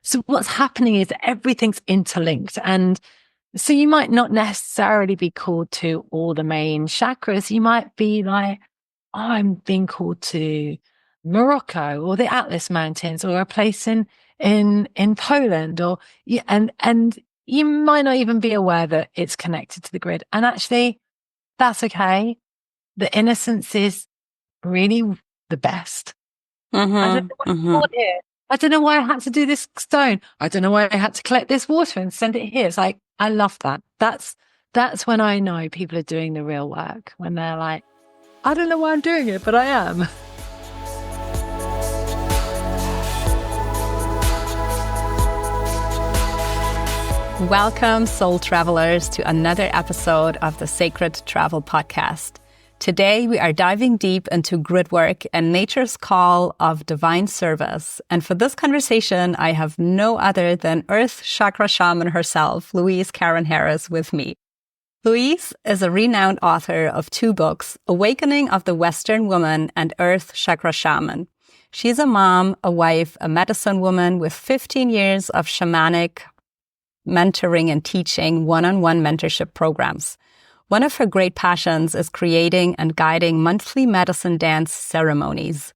So what's happening is everything's interlinked. And so you might not necessarily be called to all the main chakras. You might be like, oh, I'm being called to Morocco or the Atlas Mountains or a place in Poland, or yeah, and you might not even be aware that it's connected to the grid. And actually, that's okay. The innocence is really the best. I don't know what I want here. I don't know why I had to do this stone. I don't know why I had to collect this water and send it here. It's like, I love that. That's when I know people are doing the real work, when they're like, I don't know why I'm doing it, but I am. Welcome, soul travelers, to another episode of the Sacred Travel Podcast. Today, we are diving deep into grid work and nature's call of divine service. And for this conversation, I have no other than Earth Chakra Shaman herself, Louise Carron Harris, with me. Louise is a renowned author of 2 books, Awakening of the Western Woman and Earth Chakra Shaman. She's a mom, a wife, a medicine woman with 15 years of shamanic mentoring and teaching one-on-one mentorship programs. One of her great passions is creating and guiding monthly medicine dance ceremonies.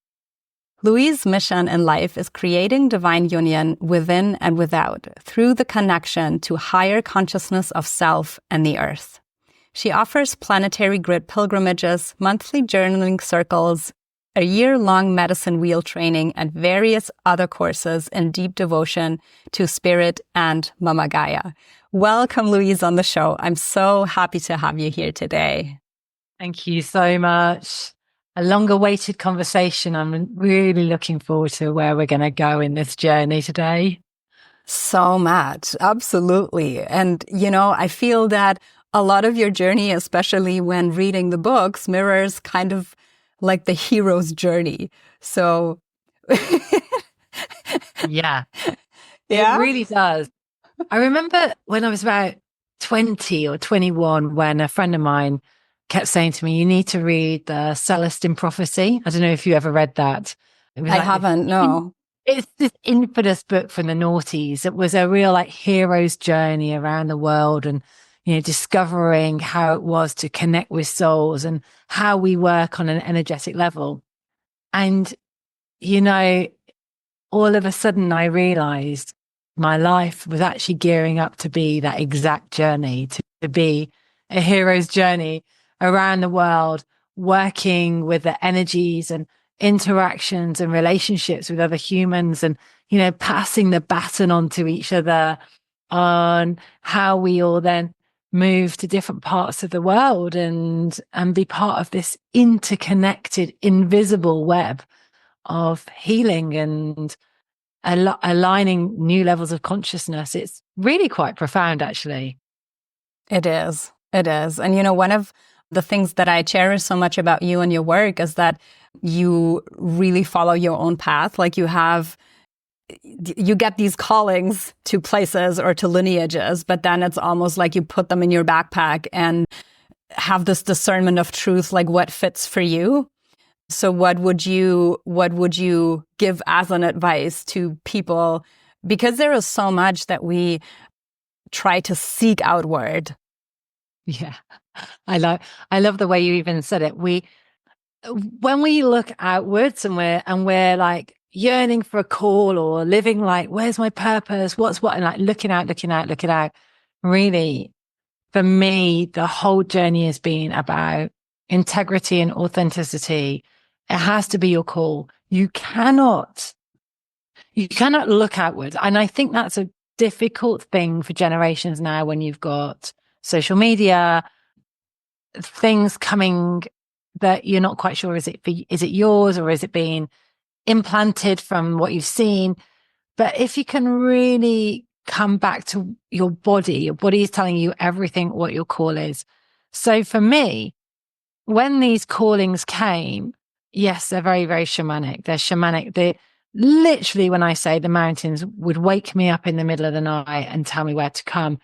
Louise's mission in life is creating divine union within and without through the connection to higher consciousness of self and the earth. She offers planetary grid pilgrimages, monthly journaling circles, a year-long medicine wheel training, and various other courses in deep devotion to spirit and Mama Gaia. Welcome, Louise, on the show. I'm so happy to have you here today. Thank you so much. A long-awaited conversation. I'm really looking forward to where we're going to go in this journey today. So much. Absolutely. And, I feel that a lot of your journey, especially when reading the books, mirrors kind of like the hero's journey. So yeah, it really does. I remember when I was about 20 or 21, when a friend of mine kept saying to me, you need to read the Celestine Prophecy. I don't know if you ever read that. I haven't, no. It's this infamous book from the noughties. It was a real hero's journey around the world, and discovering how it was to connect with souls and how we work on an energetic level. And, all of a sudden I realized my life was actually gearing up to be that exact journey, to be a hero's journey around the world, working with the energies and interactions and relationships with other humans, and, passing the baton on to each other on how we all then move to different parts of the world and be part of this interconnected, invisible web of healing and aligning new levels of consciousness. It's really quite profound, actually. It is. It is. And, one of the things that I cherish so much about you and your work is that you really follow your own path. Like you get these callings to places or to lineages, but then it's almost like you put them in your backpack and have this discernment of truth, like what fits for you. So what would you give as an advice to people? Because there is so much that we try to seek outward. Yeah. I love the way you even said it. When we look outwards and we're like yearning for a call or living like, where's my purpose? What's what? And like looking out. Really, for me, the whole journey has been about integrity and authenticity. It has to be your call. You cannot look outward. And I think that's a difficult thing for generations now, when you've got social media, things coming that you're not quite sure, is it yours, or is it being implanted from what you've seen? But if you can really come back to your body is telling you everything, what your call is. So for me, when these callings came, yes, they're very, very shamanic. They're shamanic. They literally, when I say the mountains would wake me up in the middle of the night and tell me where to come,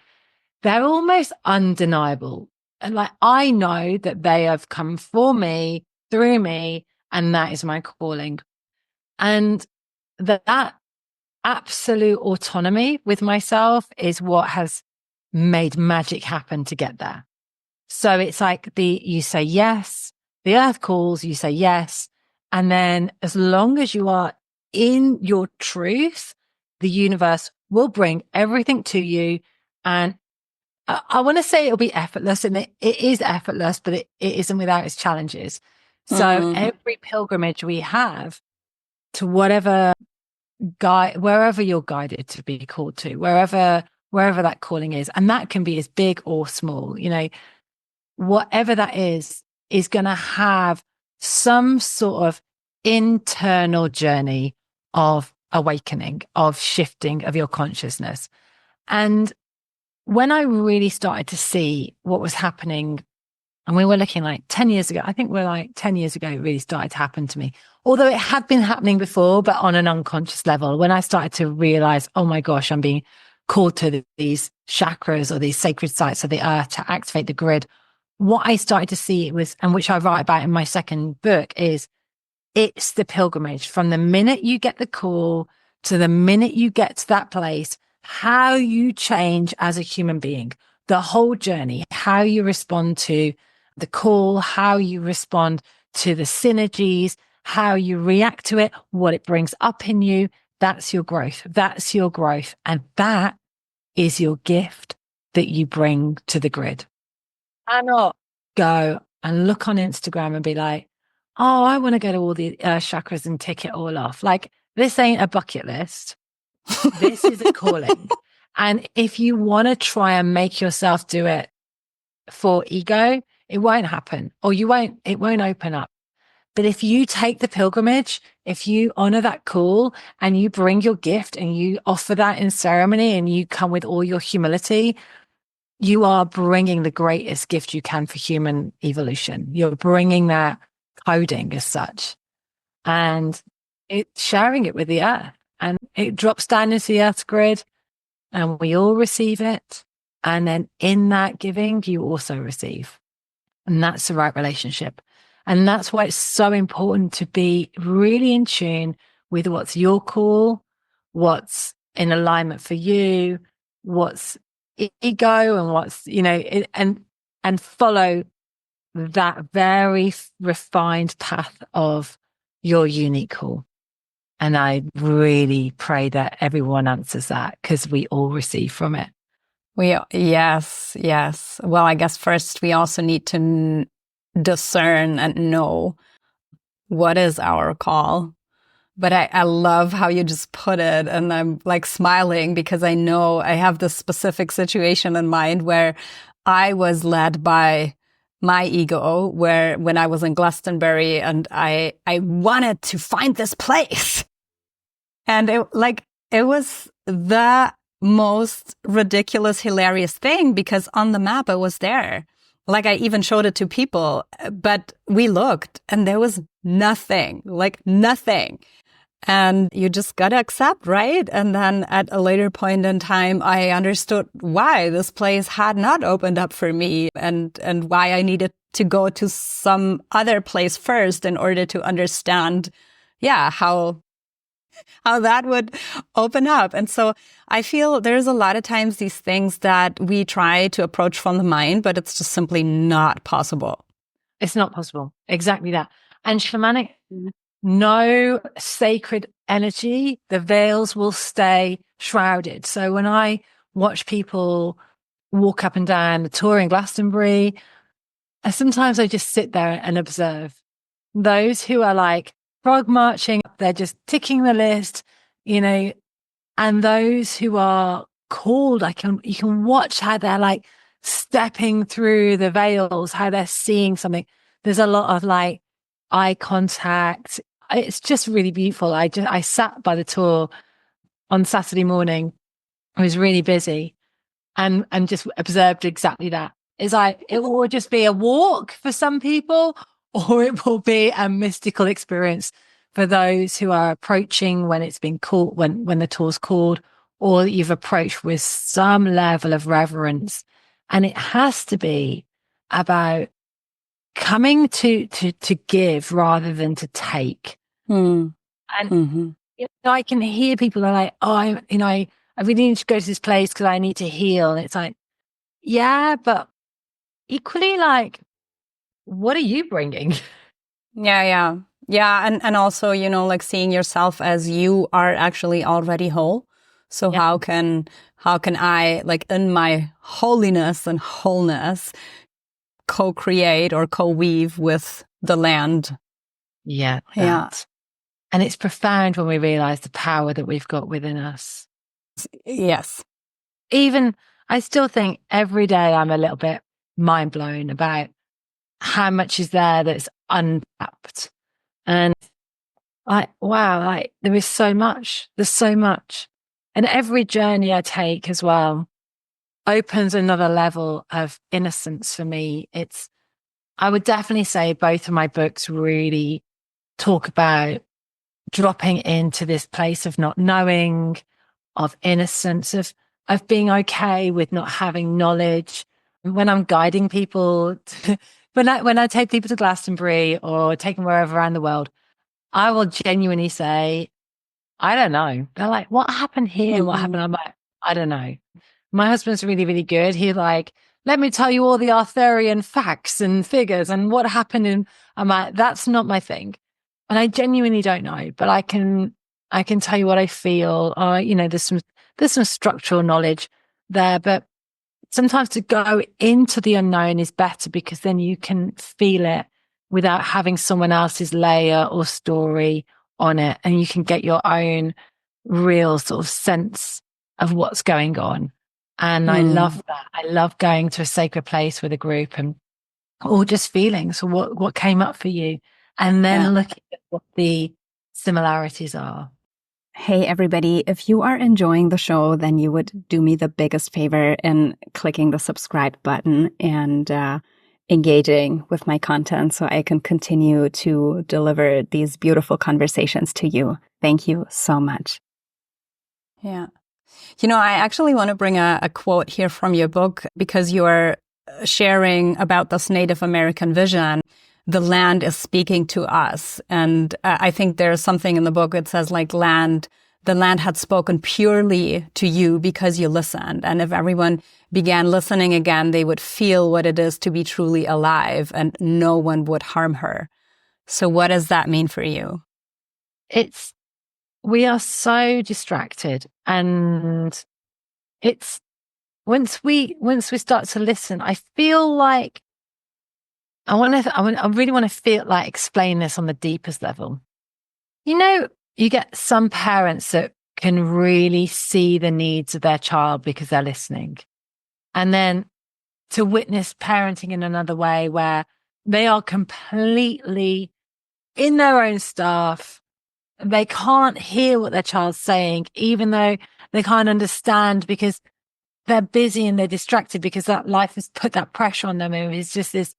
they're almost undeniable. And I know that they have come for me, through me, and that is my calling. And that absolute autonomy with myself is what has made magic happen to get there. So it's like you say yes, the earth calls, you say yes. And then as long as you are in your truth, the universe will bring everything to you. And I want to say it'll be effortless, and it is effortless, but it isn't without its challenges. So every pilgrimage we have to whatever wherever you're guided to be called to, wherever that calling is, and that can be as big or small, whatever that is going to have some sort of internal journey of awakening, of shifting of your consciousness. And when I really started to see what was happening, and we were looking like 10 years ago, I think we're like 10 years ago, it really started to happen to me. Although it had been happening before, but on an unconscious level, when I started to realize, oh my gosh, I'm being called to these chakras or these sacred sites of the earth to activate the grid. What I started to see was, and which I write about in my second book, is it's the pilgrimage from the minute you get the call to the minute you get to that place, how you change as a human being, the whole journey, how you respond to the call, how you respond to the synergies, how you react to it, what it brings up in you. That's your growth. That's your growth. And that is your gift that you bring to the grid. I not go and look on Instagram and be like, oh, I want to go to all the chakras and tick it all off. Like, this ain't a bucket list. This is a calling. And if you want to try and make yourself do it for ego, it won't happen, or it won't open up. But if you take the pilgrimage, if you honor that call and you bring your gift and you offer that in ceremony and you come with all your humility, you are bringing the greatest gift you can for human evolution. You're bringing that coding as such, and sharing it with the earth, and it drops down into the earth's grid and we all receive it. And then in that giving, you also receive. And that's the right relationship. And that's why it's so important to be really in tune with what's your call, what's in alignment for you, what's ego, and what's, and follow that very refined path of your unique call. And I really pray that everyone answers that, because we all receive from it. Yes. Well, I guess first we also need to discern and know what is our call. But I love how you just put it, and I'm like smiling because I know I have this specific situation in mind where I was led by my ego, where when I was in Glastonbury and I wanted to find this place. And it was the most ridiculous, hilarious thing, because on the map it was there. Like, I even showed it to people, but we looked and there was nothing, like nothing. And you just got to accept, right? And then at a later point in time, I understood why this place had not opened up for me, and why I needed to go to some other place first in order to understand, how that would open up. And so I feel there's a lot of times these things that we try to approach from the mind, but it's just simply not possible. It's not possible. Exactly that. And shamanic, no sacred energy, the veils will stay shrouded. So when I watch people walk up and down the tour in Glastonbury, sometimes I just sit there and observe those who are like frog marching. They're just ticking the list, and those who are called, you can watch how they're like stepping through the veils, how they're seeing something. There's a lot of like eye contact. It's just really beautiful. I sat by the tour on Saturday morning. I was really busy and just observed exactly that. It's like, it will just be a walk for some people, or it will be a mystical experience for those who are approaching when it's been called, when the tour's called, or you've approached with some level of reverence. And it has to be about coming to give rather than to take. And I can hear people are like, oh, I really need to go to this place because I need to heal. And it's like, yeah, but equally, like, what are you bringing? Yeah, yeah. Yeah, and also, like seeing yourself as you are actually already whole. So Yeah. how can I, like, in my holiness and wholeness, co-create or co-weave with the land? Yeah, Yeah. that. And it's profound when we realize the power that we've got within us. Yes. Even I still think every day I'm a little bit mind blown about how much is there that's untapped. And wow, like there is so much. There's so much. And every journey I take as well opens another level of innocence for me. I would definitely say both of my books really talk about dropping into this place of not knowing, of innocence, of being okay with not having knowledge. When I'm guiding people, when I take people to Glastonbury or take them wherever around the world, I will genuinely say, I don't know. They're like, what happened here? What happened? I'm like, I don't know. My husband's really, really good. He's like, let me tell you all the Arthurian facts and figures and what happened. And I'm like, that's not my thing. And I genuinely don't know, but I can tell you what I feel. There's some structural knowledge there, but sometimes to go into the unknown is better because then you can feel it without having someone else's layer or story on it. And you can get your own real sort of sense of what's going on. And I love that. I love going to a sacred place with a group and or just feeling. So what came up for you? And Yeah. then looking at what the similarities are. Hey, everybody, if you are enjoying the show, then you would do me the biggest favor in clicking the subscribe button and engaging with my content so I can continue to deliver these beautiful conversations to you. Thank you so much. Yeah. I actually want to bring a quote here from your book because you're sharing about this Native American vision. The land is speaking to us. And I think there's something in the book that says like the land had spoken purely to you because you listened. And if everyone began listening again, they would feel what it is to be truly alive and no one would harm her. So what does that mean for you? We are so distracted, and it's once we start to listen, I feel like I really want to feel like explain this on the deepest level. You get some parents that can really see the needs of their child because they're listening. And then to witness parenting in another way where they are completely in their own stuff. They can't hear what their child's saying, even though they can't understand because they're busy and they're distracted because that life has put that pressure on them. And it's just this,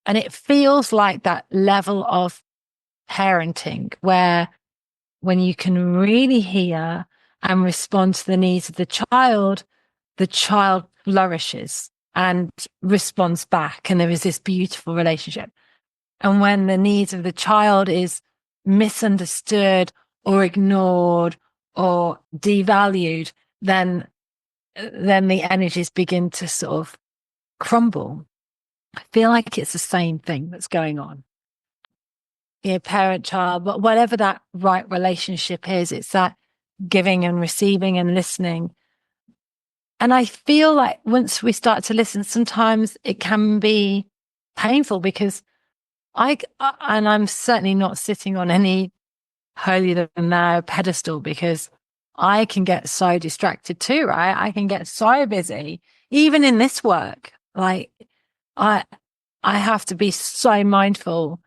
and it feels like that level of parenting where when you can really hear and respond to the needs of the child flourishes and responds back. And there is this beautiful relationship. And when the needs of the child is misunderstood or ignored or devalued, then the energies begin to sort of crumble. I feel like it's the same thing that's going on. Parent child, but whatever that right relationship is, it's that giving and receiving and listening. And I feel like once we start to listen, sometimes it can be painful because and I'm certainly not sitting on any holier than thou pedestal because I can get so distracted too, right? I can get so busy, even in this work. Like I, I have to be so mindful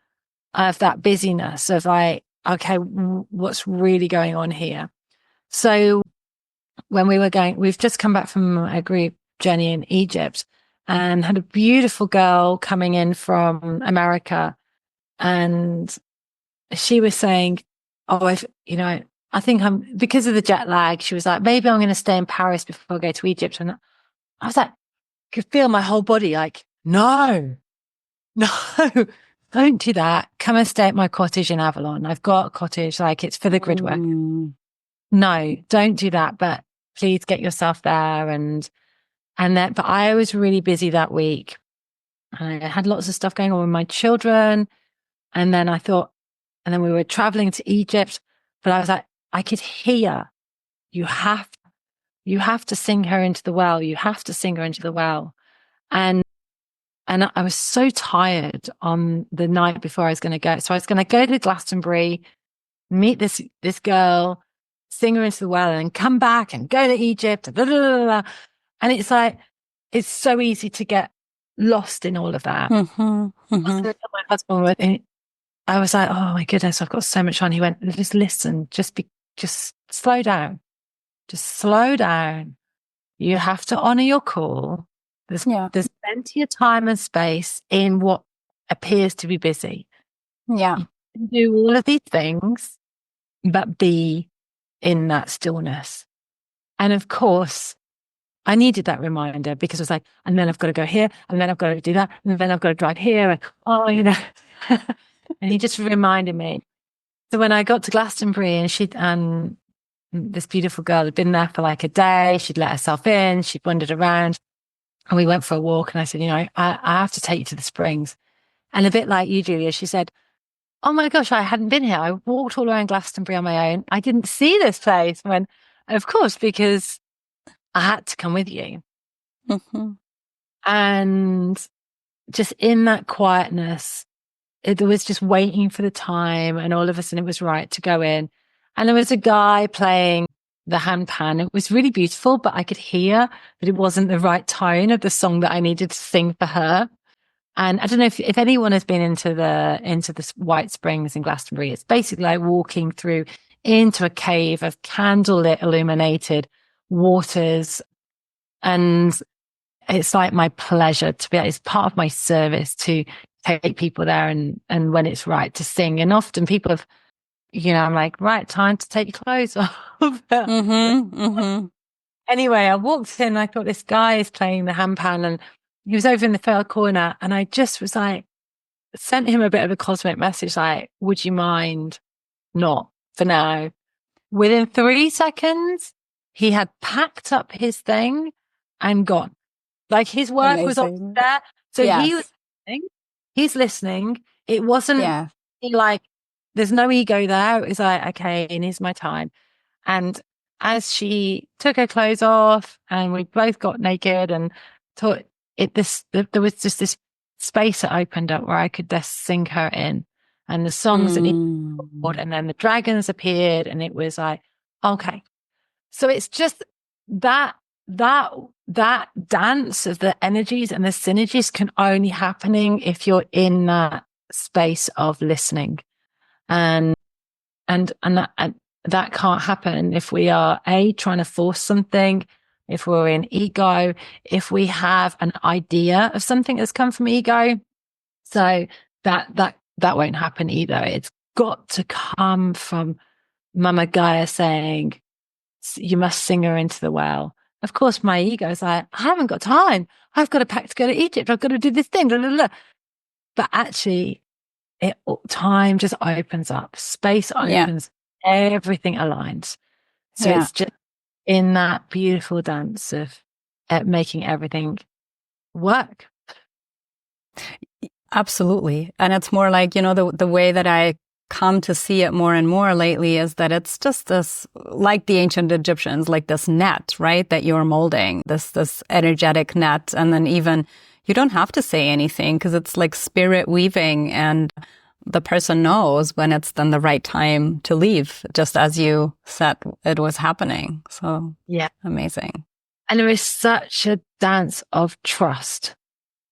of that busyness of like, okay, what's really going on here? So when we've just come back from a group journey in Egypt and had a beautiful girl coming in from America. And she was saying, oh, I think because of the jet lag, she was like, maybe I'm going to stay in Paris before I go to Egypt. And I was like, I could feel my whole body like, no, no, don't do that. Come and stay at my cottage in Avalon. I've got a cottage, like it's for the grid work. No, don't do that. But please get yourself there. But I was really busy that week. I had lots of stuff going on with my children. And then and then we were traveling to Egypt, but I was like, I could hear, you have to sing her into the well. You have to sing her into the well. And I was so tired on the night before I was going to go. So I was going to go to Glastonbury, meet this girl, sing her into the well, and come back and go to Egypt. Blah, blah, blah, blah. And it's like, it's so easy to get lost in all of that. My husband, I was like, oh my goodness, I've got so much on. He went, just listen, just slow down. Just slow down. You have to honor your call. There's plenty of time and space in what appears to be busy. Yeah. You can do all of these things, but be in that stillness. And of course, I needed that reminder because it was like, and then I've got to go here, and then I've got to do that, and then I've got to drive here. And, and he just reminded me. So when I got to Glastonbury, and this beautiful girl had been there for like a day, she'd let herself in, she'd wandered around, and we went for a walk. And I said, I have to take you to the springs. And a bit like you, Julia, she said, oh my gosh, I hadn't been here. I walked all around Glastonbury on my own. I didn't see this place. When, of course, because I had to come with you. And just in that quietness, it was just waiting for the time, and all of a sudden it was right to go in. And there was a guy playing the handpan. It was really beautiful, but I could hear that it wasn't the right tone of the song that I needed to sing for her. And I don't know if anyone has been into the White Springs in Glastonbury. It's basically like walking through into a cave of candlelit illuminated waters. And it's like my pleasure it's part of my service to take people there and when it's right to sing. And often people have, I'm like, right, time to take your clothes off. Anyway, I walked in, I thought this guy is playing the handpan, and he was over in the far corner, and I just was like, sent him a bit of a cosmic message, like, would you mind not for now? Within 3 seconds, he had packed up his thing and gone. Like his work was up there. So he was listening. He's listening. It wasn't like, there's no ego there. It was like, okay, and here's my time. And as she took her clothes off and we both got naked and thought there was just this space that opened up where I could just sing her in, and the songs and then the dragons appeared, and it was like, okay. So it's just that dance of the energies and the synergies can only happening if you're in that space of listening. And that can't happen if we are trying to force something, if we're in ego, if we have an idea of something that's come from ego. So that won't happen either. It's got to come from Mama Gaia saying, you must sing her into the well. Of course, my ego is like, I haven't got time. I've got to pack to go to Egypt. I've got to do this thing. Blah, blah, blah. But actually, time just opens up. Space opens. Everything aligns. So it's just in that beautiful dance of making everything work. Absolutely. And it's more like, the way that I come to see it more and more lately is that it's just this, like the ancient Egyptians, like this net, right? That you're molding, this energetic net. And then even you don't have to say anything because it's like spirit weaving, and the person knows when it's then the right time to leave, just as you said it was happening. So amazing. And there is such a dance of trust.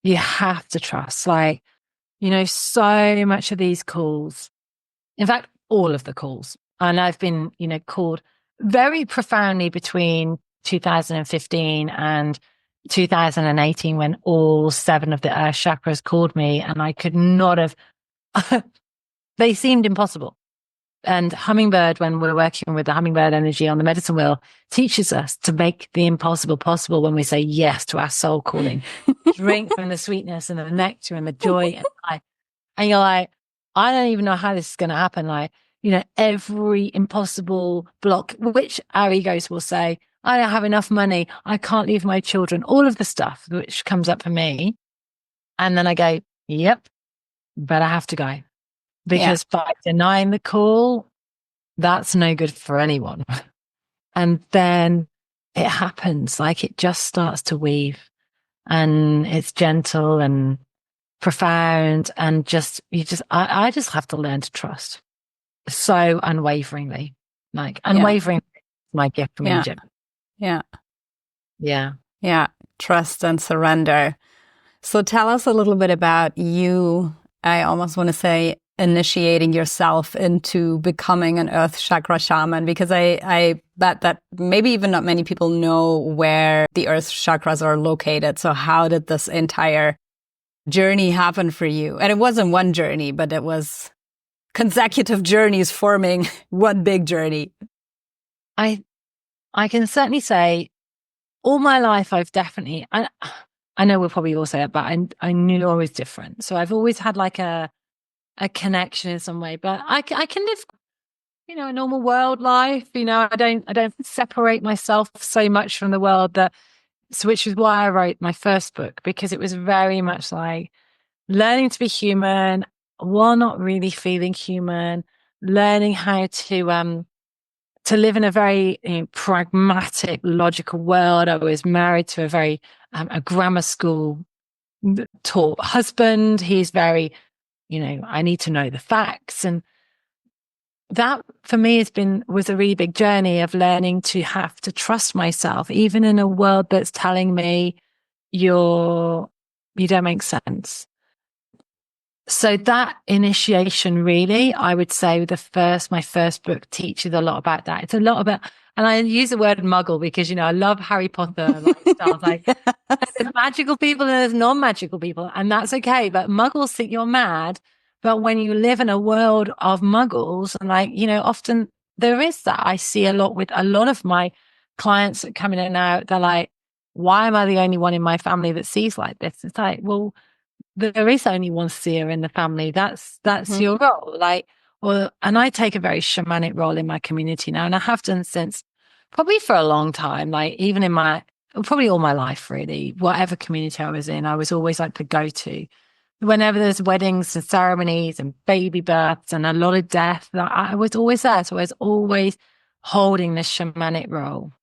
You have to trust. Like, so much of these calls, in fact, all of the calls, and I've been, called very profoundly between 2015 and 2018 when all 7 of the Earth Chakras called me, and I could not have, they seemed impossible. And Hummingbird, when we're working with the Hummingbird energy on the medicine wheel, teaches us to make the impossible possible when we say yes to our soul calling. Drink from the sweetness and the nectar and the joy and life. And you're like, I don't even know how this is going to happen. Like, every impossible block, which our egos will say, I don't have enough money. I can't leave my children, all of the stuff which comes up for me. And then I go, yep, but I have to go because by denying the call, that's no good for anyone. And then it happens, like it just starts to weave and it's gentle and profound and I just have to learn to trust so unwaveringly, like unwavering my gift from Egypt. Yeah. Yeah. Yeah. Trust and surrender. So tell us a little bit about you. I almost want to say initiating yourself into becoming an Earth Chakra Shaman, because I bet that maybe even not many people know where the Earth Chakras are located. So how did this entire journey happen for you? And it wasn't one journey, but it was consecutive journeys forming one big journey. I can certainly say all my life I've definitely, I know we'll probably all say that, but I knew I was different. So I've always had like a connection in some way, but I can live, a normal world life. I don't separate myself so much from the world which is why I wrote my first book, because it was very much like learning to be human while not really feeling human, learning how to live in a very pragmatic, logical world. I was married to a very a grammar school taught husband. He's very, I need to know the facts. And that for me was a really big journey of learning to have to trust myself, even in a world that's telling me you don't make sense. So that initiation, really, I would say my first book teaches a lot about that. It's a lot about, and I use the word muggle because, I love Harry Potter lifestyles. Like there's magical people and there's non-magical people, and that's okay. But muggles think you're mad. But when you live in a world of muggles, and often there is that. I see a lot with a lot of my clients that come in and out. They're like, why am I the only one in my family that sees like this? It's like, well, there is only one seer in the family. That's your role. And I take a very shamanic role in my community now, and I have done since probably for a long time. Like even in probably all my life, really, whatever community I was in, I was always like the go-to. Whenever there's weddings and ceremonies and baby births and a lot of death, I was always there. So I was always holding this shamanic role,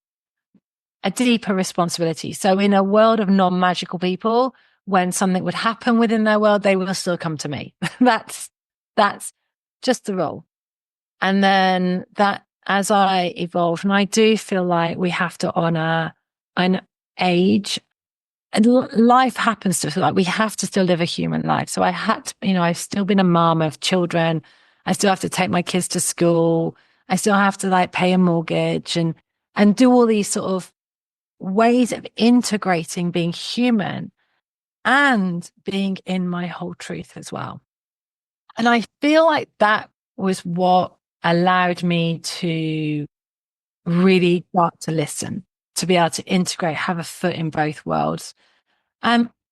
a deeper responsibility. So in a world of non-magical people, when something would happen within their world, they will still come to me. That's just the role. And then that, as I evolved, and I do feel like we have to honor an age. And life happens to us. Like we have to still live a human life. So I had to, I've still been a mom of children. I still have to take my kids to school. I still have to pay a mortgage and do all these sort of ways of integrating being human and being in my whole truth as well. And I feel like that was what allowed me to really start to listen, to be able to integrate, have a foot in both worlds.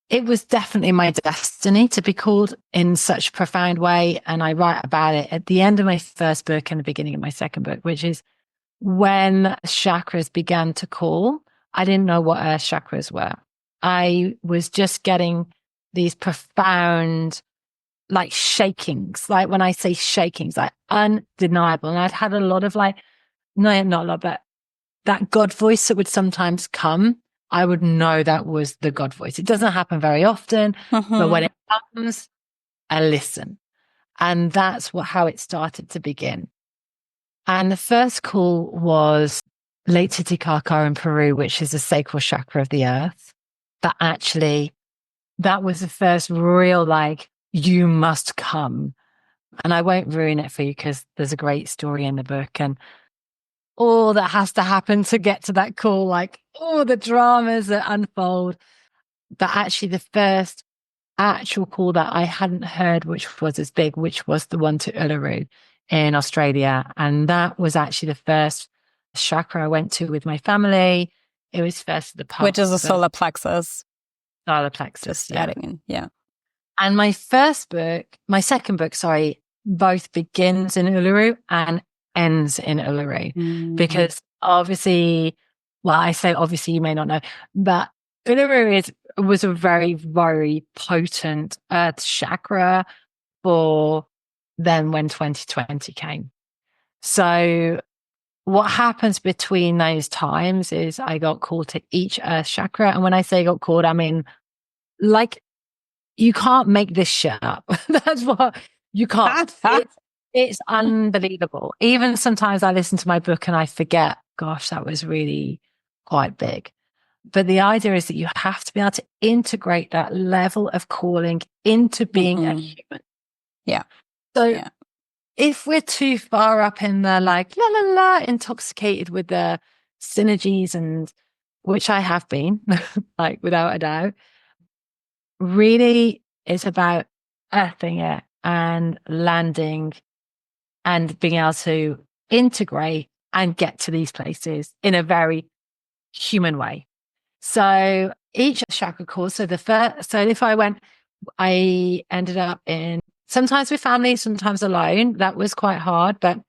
It was definitely my destiny to be called in such a profound way. And I write about it at the end of my first book and the beginning of my second book, which is when chakras began to call. I didn't know what Earth chakras were. I was just getting these profound, shakings. Like when I say shakings, undeniable. And I'd had a lot of no, not a lot, but that God voice that would sometimes come, I would know that was the God voice. It doesn't happen very often, but when it comes, I listen. And that's how it started to begin. And the first call was Lake Titicaca in Peru, which is the sacral chakra of the earth. But actually, that was the first real, you must come. And I won't ruin it for you because there's a great story in the book and all that has to happen to get to that call, all the dramas that unfold. But actually, the first actual call that I hadn't heard, which was as big, which was the one to Uluru in Australia. And that was actually the first chakra I went to with my family. It was first the past. Which is a solar plexus. Solar plexus. Just adding in. Yeah. And my second book, sorry, both begins in Uluru and ends in Uluru. Because obviously, well, I say obviously you may not know, but Uluru was a very, very potent earth chakra for then when 2020 came. So what happens between those times is I got called to each earth chakra. And when I say got called, I mean, like, you can't make this shit up. That's what you can't. It's unbelievable. Even sometimes I listen to my book and I forget, gosh, that was really quite big. But the idea is that you have to be able to integrate that level of calling into being a human. Yeah. So if we're too far up in the like, la, la, la, intoxicated with the synergies, and which I have been, like without a doubt, really it's about earthing it and landing and being able to integrate and get to these places in a very human way. So each chakra course, so if I ended up in sometimes with family, sometimes alone. That was quite hard. But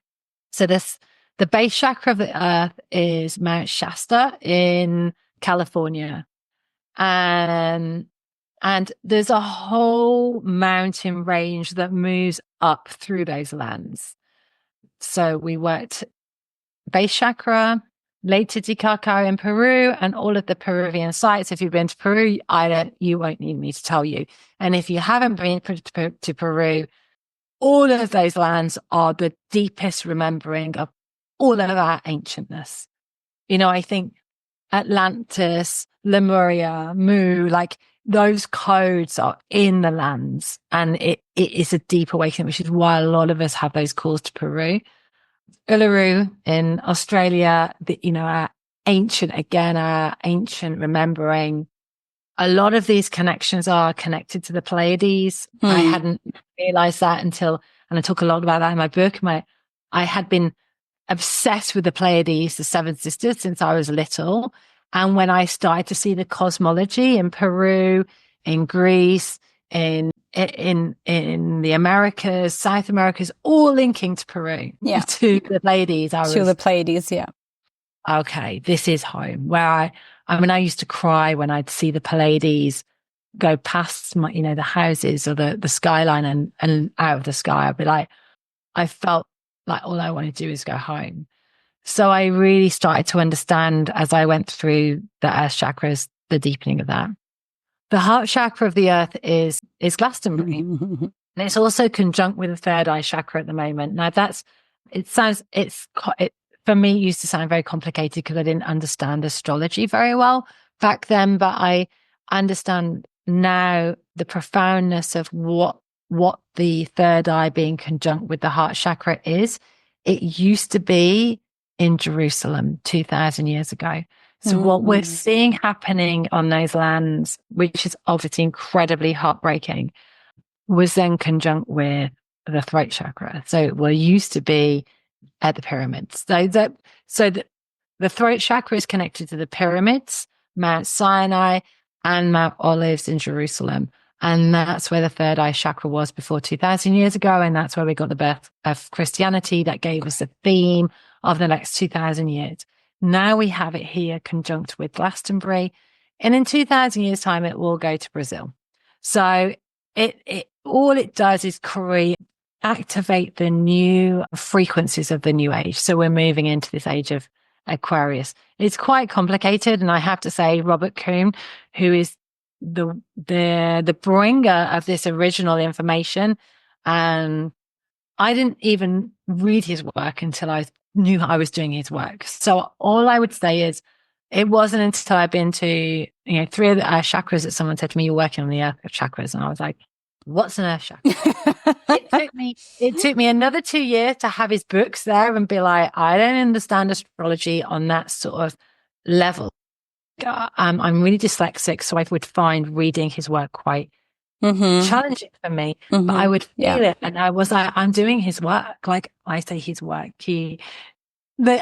so the base chakra of the earth is Mount Shasta in California. And there's a whole mountain range that moves up through those lands. So we worked base chakra, Lake Titicaca in Peru, and all of the Peruvian sites. If you've been to Peru, you won't need me to tell you. And if you haven't been to Peru, all of those lands are the deepest remembering of all of our ancientness. I think Atlantis, Lemuria, Mu, like those codes are in the lands, and it is a deep awakening, which is why a lot of us have those calls to Peru. Uluru in Australia, our ancient remembering. A lot of these connections are connected to the Pleiades. I hadn't realized that and I talk a lot about that in my book. I had been obsessed with the Pleiades, the Seven Sisters, since I was little. And when I started to see the cosmology in Peru, in Greece, in the Americas, South Americas, all linking to Peru, to the Pleiades. The Pleiades, yeah. Okay, this is home. Where I used to cry when I'd see the Pleiades go past my, the houses or the skyline and out of the sky. I'd be like, I felt like all I want to do is go home. So I really started to understand as I went through the earth chakras, the deepening of that. The heart chakra of the earth is Glastonbury. And it's also conjunct with the third eye chakra at the moment. Now for me, it used to sound very complicated because I didn't understand astrology very well back then, but I understand now the profoundness of what the third eye being conjunct with the heart chakra is. It used to be in Jerusalem 2,000 years ago. So what we're seeing happening on those lands, which is obviously incredibly heartbreaking, was then conjunct with the throat chakra. So it used to be at the pyramids. So the throat chakra is connected to the pyramids, Mount Sinai, and Mount Olives in Jerusalem. And that's where the third eye chakra was before 2,000 years ago. And that's where we got the birth of Christianity that gave us the theme of the next 2,000 years. Now we have it here conjunct with Glastonbury. And in 2,000 years' time, it will go to Brazil. So all it does is activate the new frequencies of the new age. So we're moving into this age of Aquarius. It's quite complicated. And I have to say, Robert Kuhn, who is the bringer of this original information, and I didn't even read his work until I knew I was doing his work. So all I would say is it wasn't until I've been to 3 of the earth chakras that someone said to me, "You're working on the earth chakras," and I was like, "What's an earth chakra?" It took me another 2 years to have his books there and be like, I don't understand astrology on that sort of level. I'm really dyslexic, so I would find reading his work quite challenging for me. But I would feel it, and I was like, I'm doing his work. Like I say, his work, the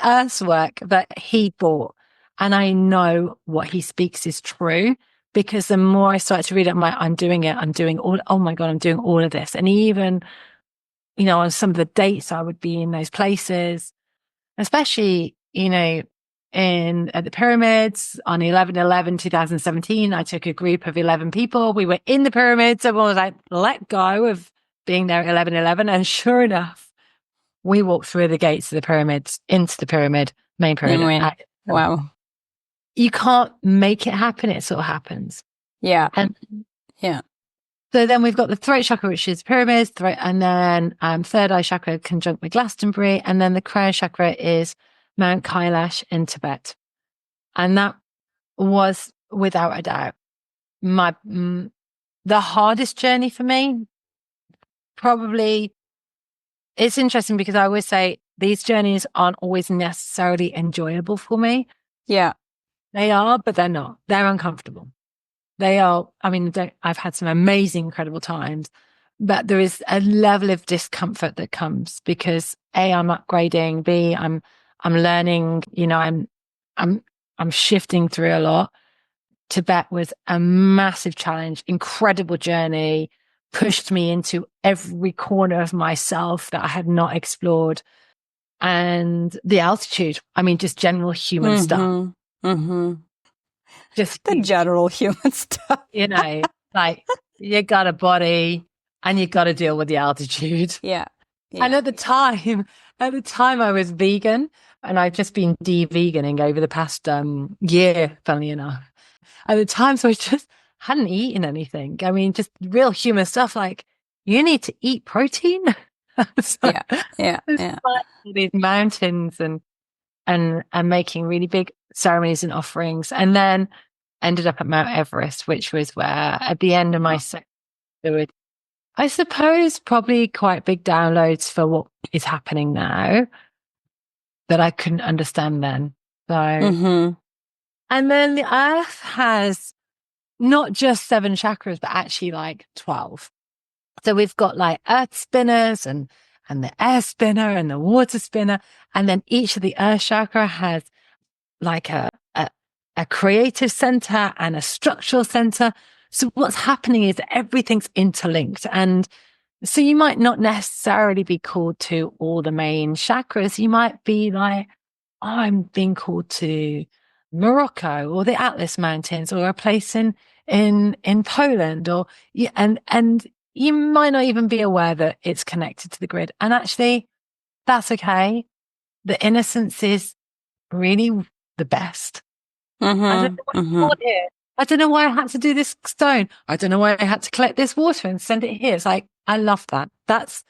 Earth's work that he bought, and I know what he speaks is true because the more I started to read it, I'm doing it. I'm doing all, oh my God, I'm doing all of this. And even, on some of the dates I would be in those places, especially, at the pyramids on 11/11/2017, I took a group of 11 people. We were in the pyramids. Everyone was like, let go of being there at 11/11. And sure enough, we walked through the gates of the pyramids into the main pyramid. Anyway, wow. You can't make it happen. It sort of happens. Yeah. And yeah. So then we've got the throat chakra, which is pyramids, and then third eye chakra conjunct with Glastonbury, and then the crown chakra is Mount Kailash in Tibet. And that was, without a doubt, the hardest journey for me. Probably, it's interesting because I always say these journeys aren't always necessarily enjoyable for me. Yeah. They are, but they're not. They're uncomfortable. They are, I've had some amazing, incredible times, but there is a level of discomfort that comes because A, I'm upgrading, B, I'm learning, I'm shifting through a lot. Tibet was a massive challenge, incredible journey, pushed me into every corner of myself that I had not explored. And the altitude, just general human stuff. Mm-hmm. Just the general human stuff. Like you got a body and you got to deal with the altitude. Yeah. And at the time I was vegan, and I've just been de-veganing over the past year, funnily enough. At the time, so I just hadn't eaten anything. Just real human stuff like you need to eat protein. So yeah. These mountains and making really big ceremonies and offerings, and then ended up at Mount Everest, which was where at the end of my there were, I suppose, probably quite big downloads for what is happening now that I couldn't understand then. So, and then the Earth has not just 7 chakras, but actually like 12. So we've got like Earth spinners and the air spinner and the water spinner. And then each of the Earth chakra has like a creative center and a structural center. So what's happening is everything's interlinked. And so you might not necessarily be called to all the main chakras. You might be like, oh, I'm being called to Morocco or the Atlas Mountains or a place in Poland, or and you might not even be aware that it's connected to the grid. And actually, that's okay. The innocence is really the best. I don't know why I had to do this stone. I don't know why I had to collect this water and send it here. It's like, I love that. That's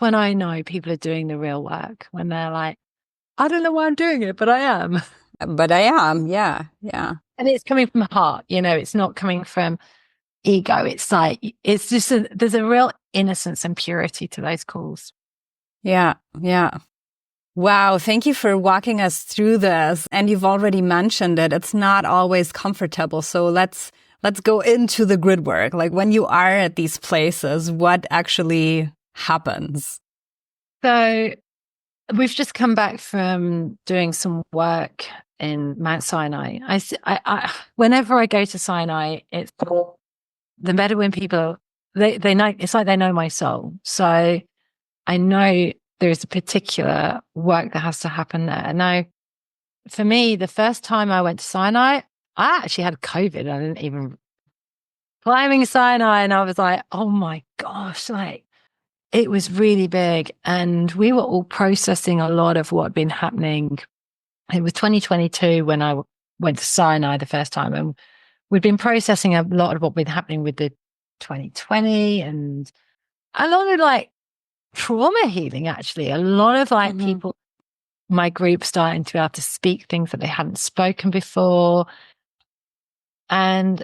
when I know people are doing the real work, when they're like, I don't know why I'm doing it, but I am. But I am. Yeah. Yeah. And it's coming from heart, it's not coming from ego. It's like, it's just, there's a real innocence and purity to those calls. Yeah. Yeah. Wow. Thank you for walking us through this. And you've already mentioned it. It's not always comfortable. So let's go into the grid work. Like when you are at these places, what actually happens? So we've just come back from doing some work in Mount Sinai. I whenever I go to Sinai, it's the Bedouin people, they know, it's like they know my soul. So I know there's a particular work that has to happen there. Now, for me, the first time I went to Sinai, I actually had COVID. I didn't even climbing Sinai, and I was like, oh my gosh, like it was really big. And we were all processing a lot of what had been happening. It was 2022 when I went to Sinai the first time, and we'd been processing a lot of what had been happening with the 2020 and a lot of like trauma healing, actually. A lot of like people, my group, starting to be able to speak things that they hadn't spoken before. And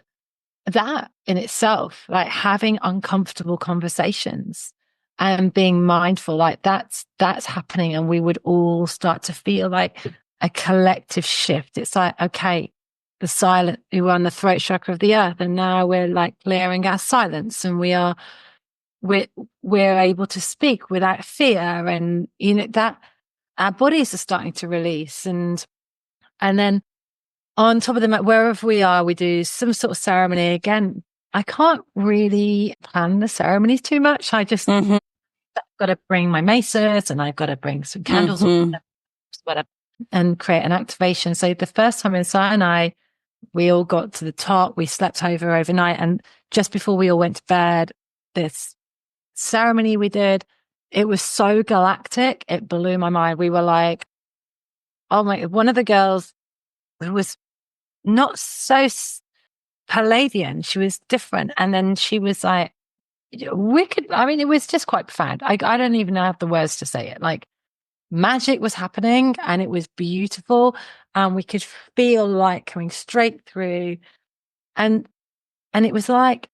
that in itself, like having uncomfortable conversations and being mindful, like that's happening. And we would all start to feel like a collective shift. It's like, okay, the silent, we were on the throat chakra of the earth, and now we're like clearing our silence, and we're able to speak without fear, and that our bodies are starting to release, and then on top of the wherever we are, we do some sort of ceremony. Again, I can't really plan the ceremonies too much. I just got to bring my maces and I've got to bring some candles or whatever, and create an activation. So the first time in Sinai, we all got to the top. We slept overnight, and just before we all went to bed, this ceremony we did, it was so galactic. It blew my mind. We were like, oh my, one of the girls who was not so Palladian, she was different. And then she was like, wicked. I mean, it was just quite profound. I don't even have the words to say it. Like, magic was happening and it was beautiful. And we could feel light coming straight through. And it was like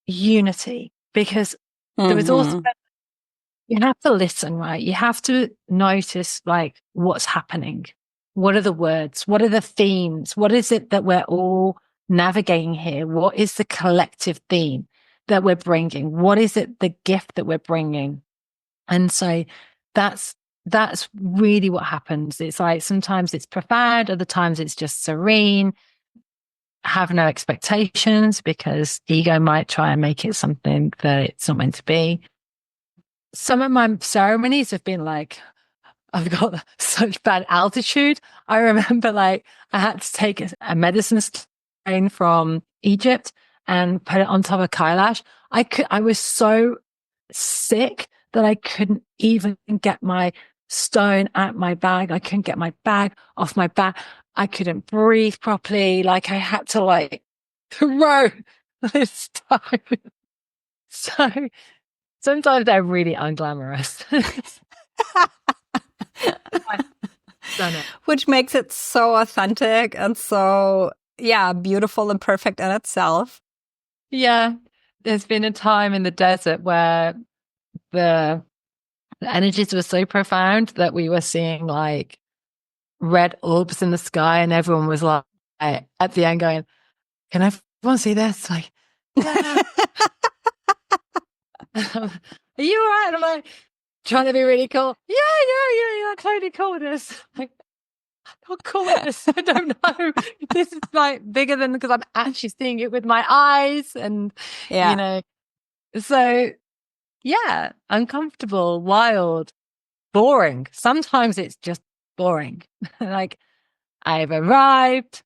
unity, because there was also, you have to listen, right? You have to notice like what's happening. What are the words? What are the themes? What is it that we're all navigating here? What is the collective theme that we're bringing? What is it, the gift that we're bringing? And so that's really what happens. It's like sometimes it's profound, other times it's just serene. Have no expectations, because ego might try and make it something that it's not meant to be. Some of my ceremonies have been like, I've got such bad altitude. I remember like I had to take a medicine strain from Egypt and put it on top of Kailash. I was so sick that I couldn't even get my stone out my bag. I couldn't get my bag off my back. I couldn't breathe properly. Like I had to like throw this time. So sometimes they're really unglamorous. Which makes it so authentic and so, yeah, beautiful and perfect in itself. Yeah. There's been a time in the desert where the energies were so profound that we were seeing like red orbs in the sky, and everyone was like at the end going, can everyone see this? Like, yeah. Are you all right? And I'm like, trying to be really cool. Yeah, totally cool with this. Like, how cool is this? I don't know. This is like bigger than, because I'm actually seeing it with my eyes, and you know, so yeah, uncomfortable, wild, boring. Sometimes it's just boring. Like, I've arrived,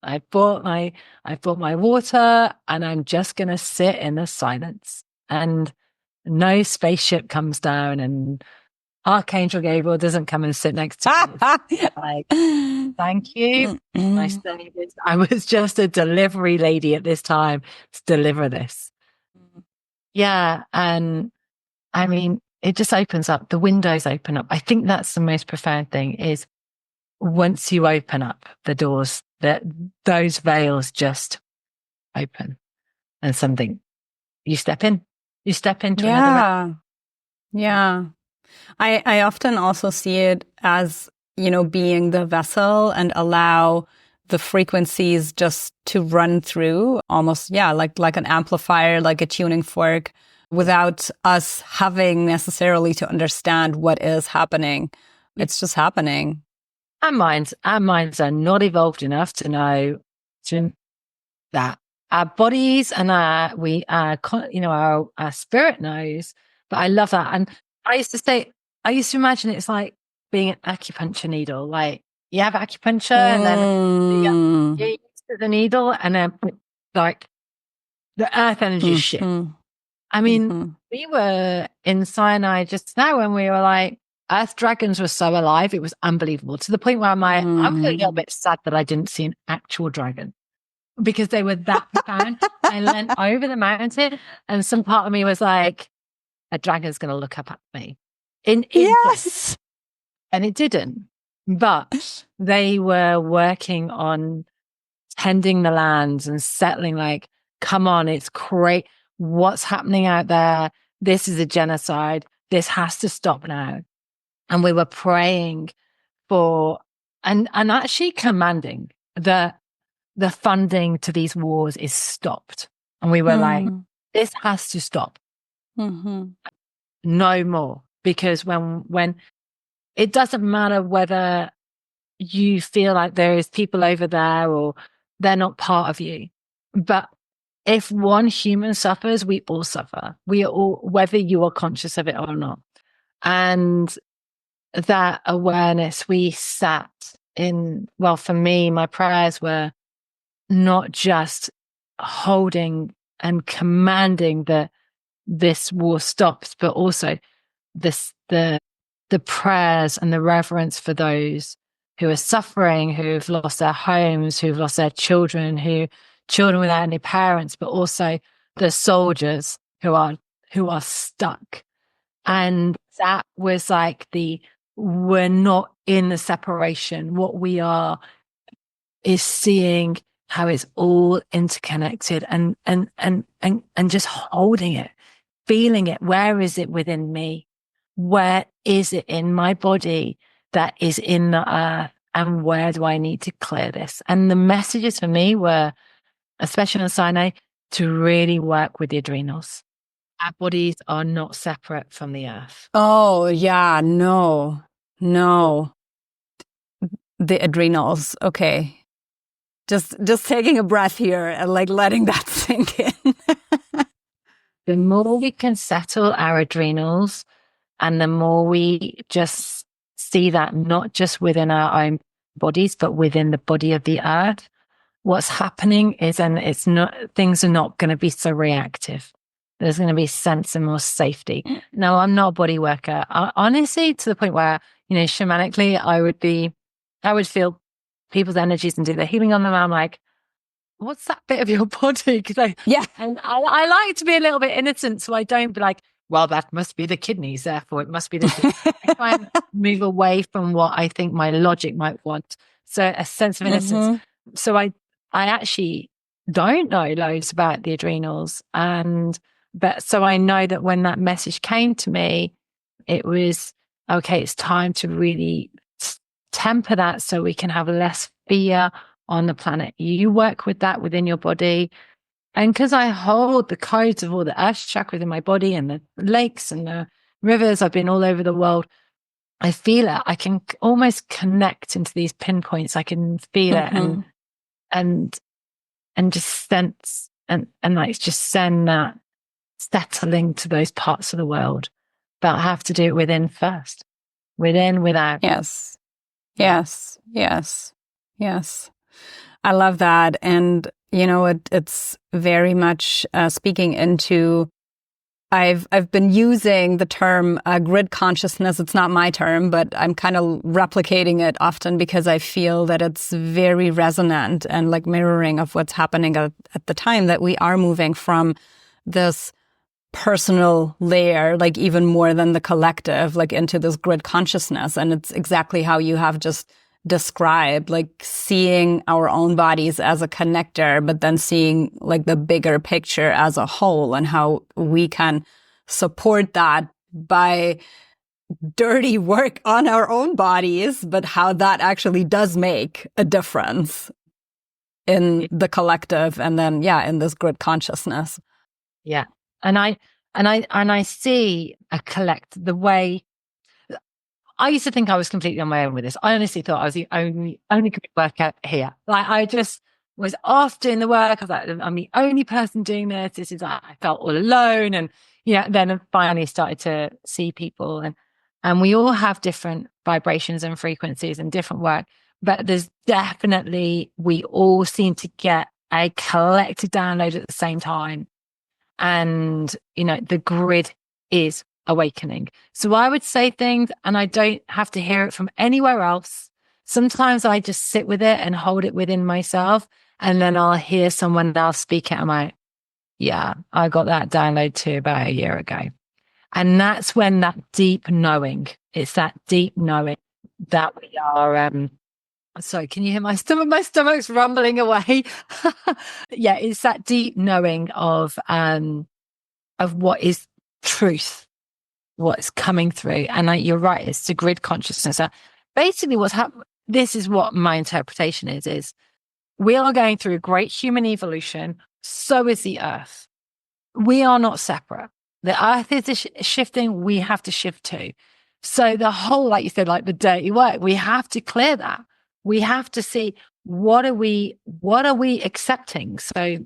I've bought my water, and I'm just gonna sit in the silence, and no spaceship comes down, and Archangel Gabriel doesn't come and sit next to me. Like, thank you. I was just a delivery lady at this time to deliver this. Yeah. And I mean, it just opens up. The windows open up. I think that's the most profound thing, is once you open up the doors, that those veils just open, and something, you step into another. Yeah. I often also see it as, being the vessel and allow the frequencies just to run through almost, like an amplifier, like a tuning fork, without us having necessarily to understand what is happening. It's just happening. Our minds are not evolved enough to know that. Our bodies and our spirit knows. But I love that. And I used to imagine it's like being an acupuncture needle. Like, you have acupuncture and then you use the needle, and then like the earth energy shift. I mean, we were in Sinai just now when we were like, earth dragons were so alive. It was unbelievable, to the point where I'm a little bit sad that I didn't see an actual dragon, because they were that profound. I leant over the mountain, and some part of me was like, a dragon's going to look up at me. Yes. And it didn't. But they were working on tending the lands and settling, like, come on, it's great. What's happening out there? This is a genocide. This has to stop now. And we were praying for, and actually commanding the funding to these wars is stopped. And we were like, this has to stop. No more. Because when it doesn't matter whether you feel like there is people over there or they're not part of you. But if one human suffers, we all suffer. We are all, whether you are conscious of it or not. And that awareness, we sat in, well, for me, my prayers were not just holding and commanding that this war stops, but also this, the prayers and the reverence for those who are suffering, who've lost their homes, who've lost their children, children without any parents, but also the soldiers who are stuck. And that was like we're not in the separation. What we are is seeing how it's all interconnected and just holding it, feeling it. Where is it within me? Where is it in my body that is in the earth? And where do I need to clear this? And the messages for me were, especially on Sinai, to really work with the adrenals. Our bodies are not separate from the earth. Oh, yeah. No. The adrenals. Okay. Just taking a breath here and like letting that sink in. The more we can settle our adrenals and the more we just see that not just within our own bodies, but within the body of the earth, what's happening is, and it's not, things are not going to be so reactive. There's going to be a sense of more safety. No, I'm not a body worker. Honestly, to the point where, shamanically, I would feel people's energies and do the healing on them. I'm like, what's that bit of your body? Yeah. And I like to be a little bit innocent, so I don't be like, well, that must be the kidneys, therefore it must be the. I try and move away from what I think my logic might want. So a sense of innocence. Mm-hmm. So I actually don't know loads about the adrenals, but so I know that when that message came to me, it was okay. It's time to really temper that so we can have less fear on the planet. You work with that within your body. And because I hold the codes of all the Earth Chakras in my body and the lakes and the rivers, I've been all over the world. I feel it. I can almost connect into these pinpoints. I can feel it and just sense and like just send that settling to those parts of the world. But I have to do it within first. Within, without. Yes. I love that. And, it's very much speaking into, I've been using the term grid consciousness. It's not my term, but I'm kind of replicating it often because I feel that it's very resonant and like mirroring of what's happening at the time, that we are moving from this personal layer, like even more than the collective, like into this grid consciousness. And it's exactly how you have just described, like seeing our own bodies as a connector, but then seeing like the bigger picture as a whole and how we can support that by dirty work on our own bodies, but how that actually does make a difference in the collective and then, in this grid consciousness. Yeah. And I see the way I used to think I was completely on my own with this. I honestly thought I was the only worker here. Like I just was off doing the work. I was like, I'm the only person doing this. This is, I felt all alone. And then I finally started to see people and we all have different vibrations and frequencies and different work, but there's definitely, we all seem to get a collective download at the same time. And, the grid is awakening. So I would say things and I don't have to hear it from anywhere else. Sometimes I just sit with it and hold it within myself. And then I'll hear someone else speak it. I'm like, yeah, I got that download too about a year ago. And that's when that deep knowing, it's that deep knowing that we are, sorry, can you hear my stomach? My stomach's rumbling away. Yeah, it's that deep knowing of what is truth, what's coming through. And you're right, it's the grid consciousness. So basically what's happening, this is what my interpretation is we are going through a great human evolution. So is the earth. We are not separate. The earth is shifting. We have to shift too. So the whole, like you said, like the dirty work, we have to clear that. we have to see what are we accepting. So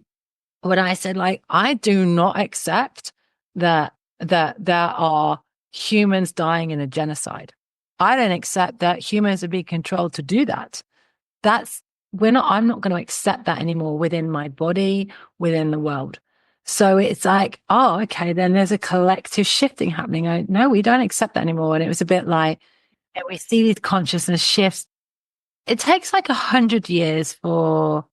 when I said, like, I do not accept that there are humans dying in a genocide. I don't accept that humans are being controlled to do that. I'm not going to accept that anymore within my body, within the world. So it's like, oh, okay, then there's a collective shifting happening. No, we don't accept that anymore. And it was a bit like, and we see these consciousness shifts. It takes like 100 years for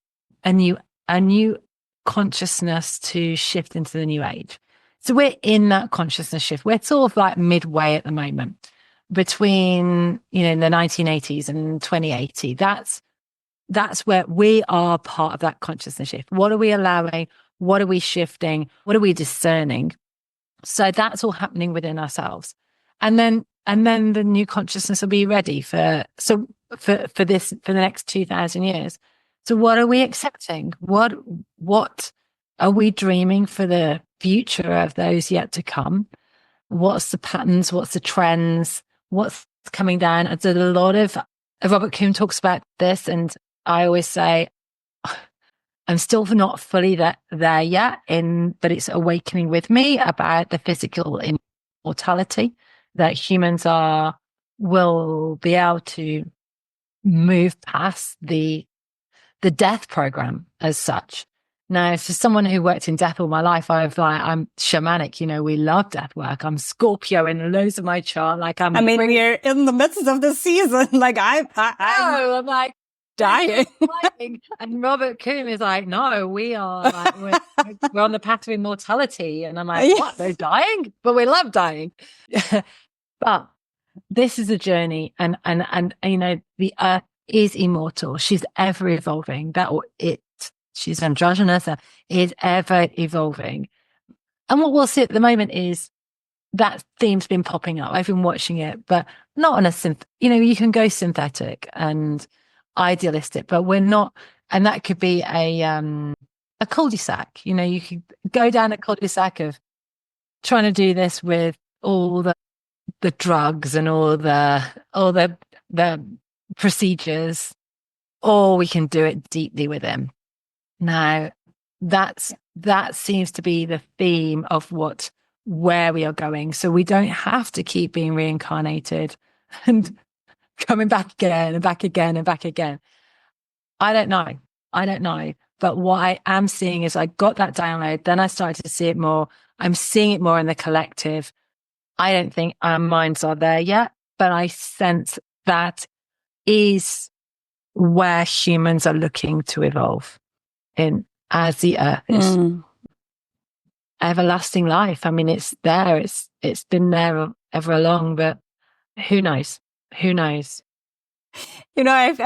a new consciousness to shift into the new age. So we're in that consciousness shift. We're sort of like midway at the moment between, the 1980s and 2080. That's where we are part of that consciousness shift. What are we allowing? What are we shifting? What are we discerning? So that's all happening within ourselves. And then the new consciousness will be ready for the next 2000 years. So what are we accepting? What are we dreaming for the future of those yet to come? What's the patterns? What's the trends? What's coming down? I did a lot of Robert Kuhn talks about this, and I always say, I'm still not fully there yet, but it's awakening with me about the physical immortality that humans will be able to move past the death program as such. Now, for someone who worked in death all my life, I'm shamanic. We love death work. I'm Scorpio in loads of my chart. We're in the midst of the season. I'm like dying. And Robert Kuhn is like, no, we are we're on the path to immortality. And I'm like, what? They're dying? But we love dying. But this is a journey, and the earth is immortal. She's ever evolving. She's androgynous, is ever evolving. And what we'll see at the moment is that theme's been popping up. I've been watching it, but not on a you can go synthetic and idealistic, but we're not. And that could be a cul-de-sac. You could go down a cul-de-sac of trying to do this with all the drugs and all the procedures, or we can do it deeply with him. Now, that seems to be the theme of where we are going. So we don't have to keep being reincarnated and coming back again and back again and back again. I don't know. But what I am seeing is I got that download, then I started to see it more. I'm seeing it more in the collective. I don't think our minds are there yet, but I sense that is where humans are looking to evolve in, as the earth is. Everlasting life. It's there. It's been there ever along, but who knows? I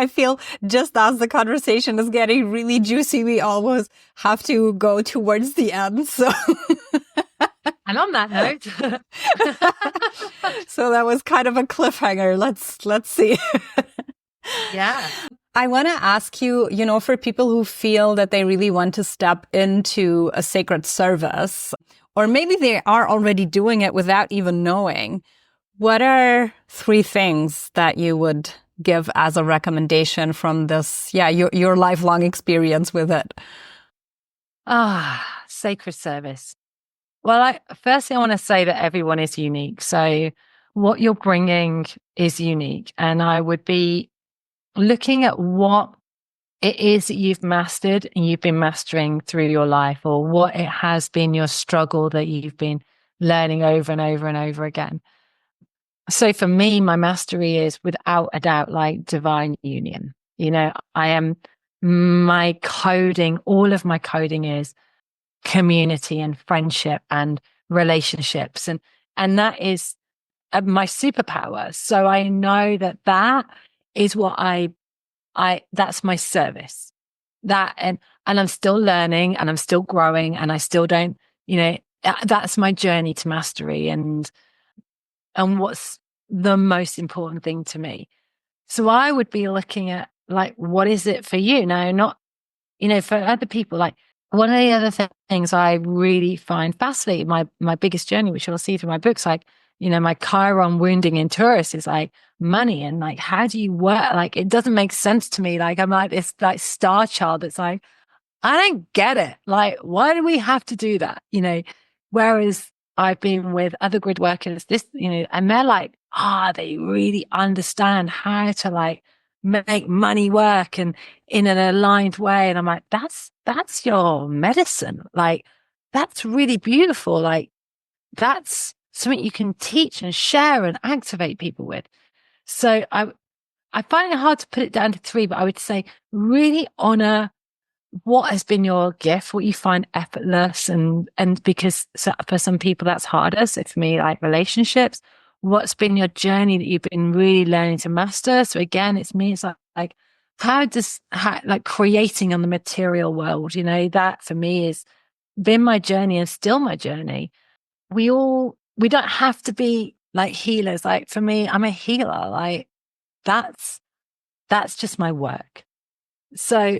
feel just as the conversation is getting really juicy, we almost have to go towards the end. So, and on that note, so that was kind of a cliffhanger. Let's see. Yeah. I want to ask you, for people who feel that they really want to step into a sacred service, or maybe they are already doing it without even knowing, what are 3 things that you would give as a recommendation from this, your lifelong experience with it? Sacred service. Well, firstly, I want to say that everyone is unique. So what you're bringing is unique. And I would be looking at what it is that you've mastered and you've been mastering through your life, or what it has been your struggle that you've been learning over and over and over again. So for me, my mastery is without a doubt like divine union. All of my coding is community and friendship and relationships. And that is my superpower. So I know that is what that's my service. And I'm still learning and I'm still growing and I still don't, that's my journey to mastery and what's the most important thing to me. So I would be looking at what is it for you? Now, not, for other people, one of the other things I really find fascinating, my biggest journey, which you'll see through my books, my Chiron wounding in Taurus is like money. And like, how do you work? Like, it doesn't make sense to me. Like, I'm like this like star child that's like, I don't get it. Like, why do we have to do that? Whereas I've been with other grid workers, and they're like, they really understand how to like make money work and in an aligned way. And I'm like, that's your medicine. Like, that's really beautiful. Like, that's something you can teach and share and activate people with. So I find it hard to put it down to three, but I would say really honor what has been your gift, what you find effortless, and because for some people that's harder. So for me, like relationships, what's been your journey that you've been really learning to master? So again, it's like how like creating on the material world, that for me has been my journey and still my journey. We don't have to be like healers. Like for me, I'm a healer. Like that's just my work. So,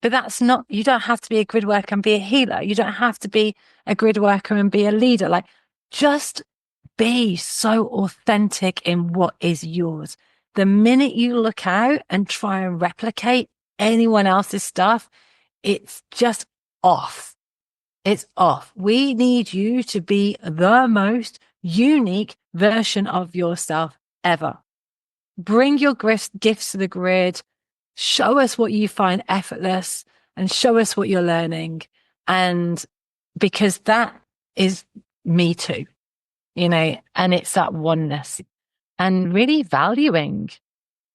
but that's not, you don't have to be a grid worker and be a healer. You don't have to be a grid worker and be a leader. Like, just be so authentic in what is yours. The minute you look out and try and replicate anyone else's stuff, it's just off. It's off. We need you to be the most unique version of yourself ever. Bring your gifts to the grid. Show us what you find effortless and show us what you're learning. And because that is me too, and it's that oneness and really valuing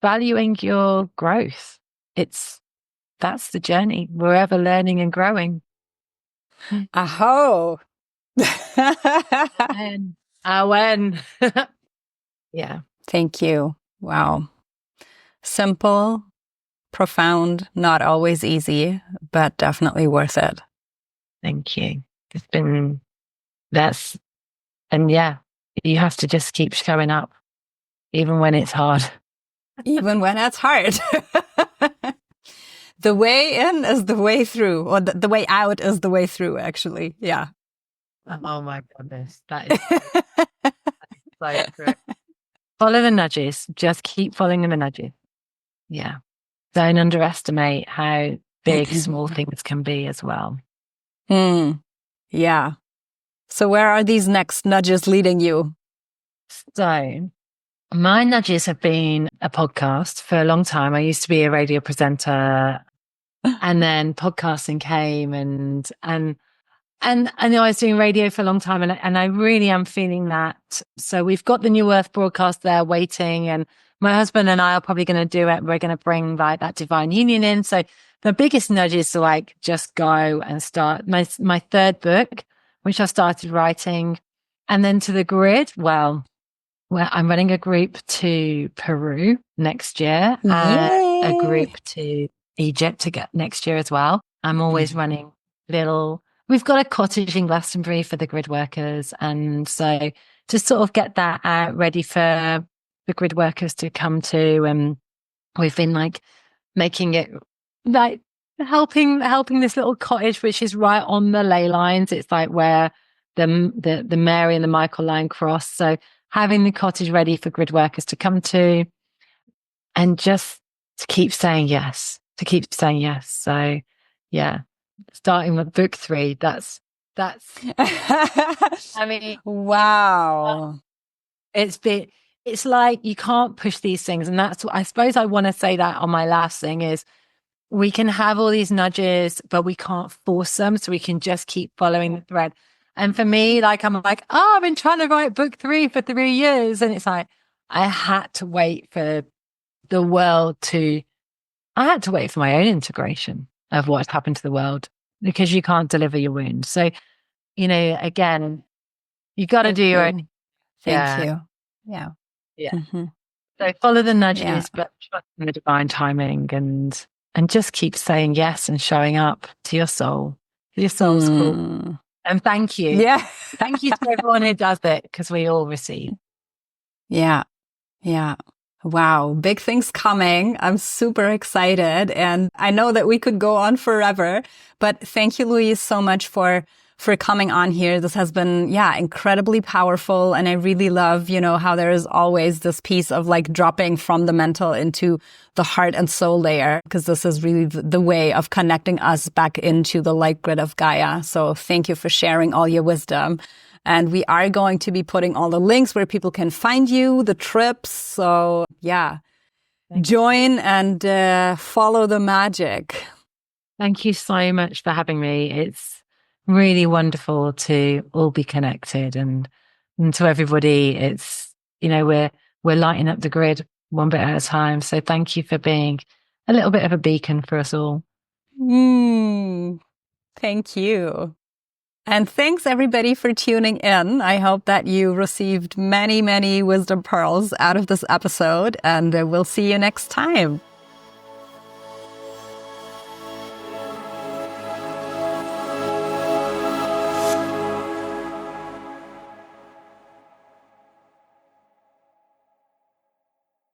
your growth. That's the journey. We're ever learning and growing. Aho. When. Yeah. Thank you. Wow. Simple, profound, not always easy, but definitely worth it. Thank you. And yeah, you have to just keep showing up, even when it's hard. Even when it's hard. The way in is the way through, or the way out is the way through, actually. Yeah. Oh my goodness. That is so true. Follow the nudges. Just keep following the nudges. Yeah. Don't underestimate how big small things can be as well. Yeah. So where are these next nudges leading you? So my nudges have been a podcast for a long time. I used to be a radio presenter, and then podcasting came and I know I was doing radio for a long time, and I really am feeling that. So we've got the New Earth broadcast there waiting, and my husband and I are probably going to do it. We're going to bring like that divine union in. So the biggest nudge is to like just go and start my third book, which I started writing, and then to the grid. Well, I'm running a group to Peru next year, and a group to Egypt to get next year as well. I'm always running we've got a cottage in Glastonbury for the grid workers. And so to sort of get that out ready for the grid workers to come to, and we've been like making it like helping this little cottage, which is right on the ley lines. It's like where the Mary and the Michael line cross. So having the cottage ready for grid workers to come to, and just to keep saying yes. So yeah, starting with book 3, that's I mean, wow. It's like you can't push these things. And that's what I suppose I want to say that on my last thing is, we can have all these nudges, but we can't force them. So we can just keep following the thread. And for me, like, I'm like, I've been trying to write book 3 for 3 years. And it's like, I had to wait for my own integration of what's happened to the world, because you can't deliver your wound. So, again, you got to do your own. Thank you. Yeah. Yeah. Mm-hmm. So follow the nudges, but trust in the divine timing, and just keep saying yes and showing up to your soul. Your soul's cool. And thank you. Yeah. Thank you to everyone who does it, because we all receive. Yeah. Yeah. Wow. Big things coming. I'm super excited. And I know that we could go on forever, but thank you, Louise, so much for for coming on here. This has been, incredibly powerful. And I really love, how there is always this piece of like dropping from the mental into the heart and soul layer, because this is really the way of connecting us back into the light grid of Gaia. So thank you for sharing all your wisdom. And we are going to be putting all the links where people can find you, the trips. So join and follow the magic. Thank you so much for having me. It's really wonderful to all be connected, and to everybody. It's, we're lighting up the grid one bit at a time. So thank you for being a little bit of a beacon for us all. Thank you. And thanks everybody for tuning in. I hope that you received many, many wisdom pearls out of this episode, and we'll see you next time.